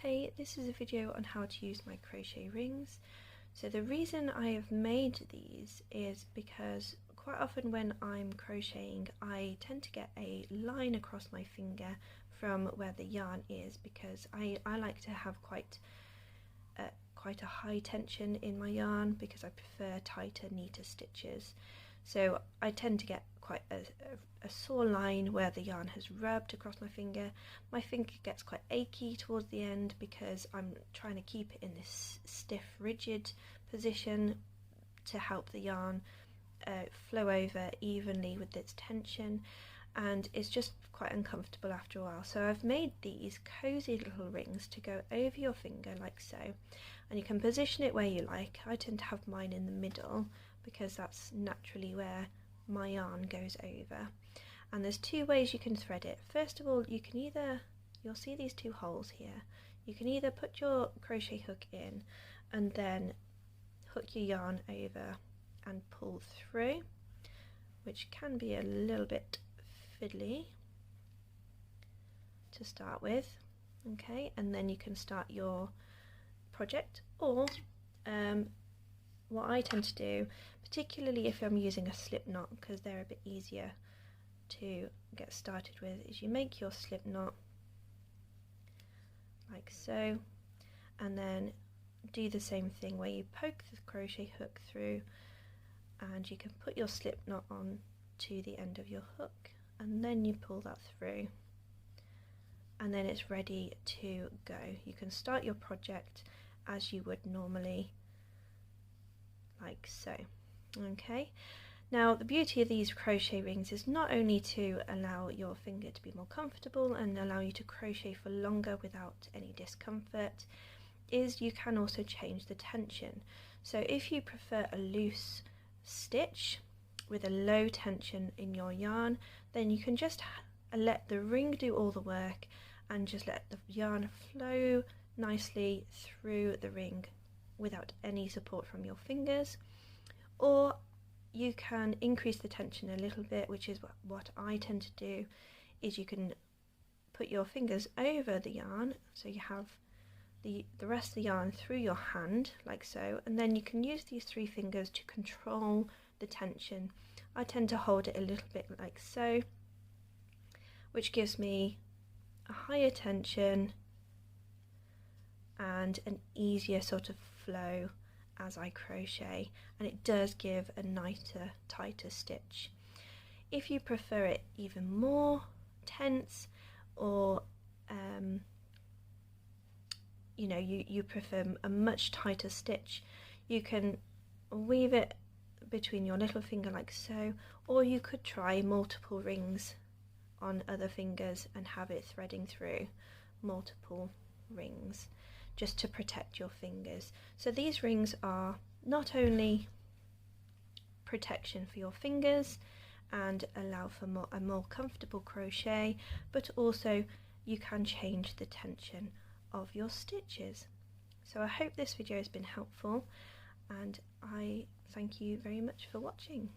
Hey, this is a video on how to use my crochet rings. So the reason I have made these is because quite often when I'm crocheting I tend to get a line across my finger from where the yarn is, because I like to have quite a high tension in my yarn because I prefer tighter, neater stitches. So I tend to get quite a sore line where the yarn has rubbed across my finger. My finger gets quite achy towards the end because I'm trying to keep it in this stiff, rigid position to help the yarn flow over evenly with its tension, and it's just quite uncomfortable after a while. So I've made these cozy little rings to go over your finger like so, and you can position it where you like. I tend to have mine in the middle because that's naturally where my yarn goes over. And there's two ways you can thread it. First of all, you can you'll see these two holes here, you can either put your crochet hook in and then hook your yarn over and pull through, which can be a little bit fiddly to start with, okay, and then you can start your project. Or what I tend to do, particularly if I'm using a slip knot, because they're a bit easier to get started with, is you make your slip knot like so, and then do the same thing where you poke the crochet hook through and you can put your slip knot on to the end of your hook, and then you pull that through, and then it's ready to go. You can start your project as you would normally, like so. Okay, now the beauty of these crochet rings is not only to allow your finger to be more comfortable and allow you to crochet for longer without any discomfort, is you can also change the tension. So if you prefer a loose stitch with a low tension in your yarn, then you can just let the ring do all the work and just let the yarn flow nicely through the ring without any support from your fingers. Or you can increase the tension a little bit, which is what I tend to do, is you can put your fingers over the yarn so you have the rest of the yarn through your hand like so, and then you can use these three fingers to control the tension. I tend to hold it a little bit like so, which gives me a higher tension and an easier sort of flow as I crochet, and it does give a nicer, tighter stitch. If you prefer it even more tense, or you prefer a much tighter stitch, you can weave it between your little finger like so, or you could try multiple rings on other fingers and have it threading through multiple rings just to protect your fingers. So these rings are not only protection for your fingers and allow for a more comfortable crochet, but also you can change the tension of your stitches. So I hope this video has been helpful, and I thank you very much for watching.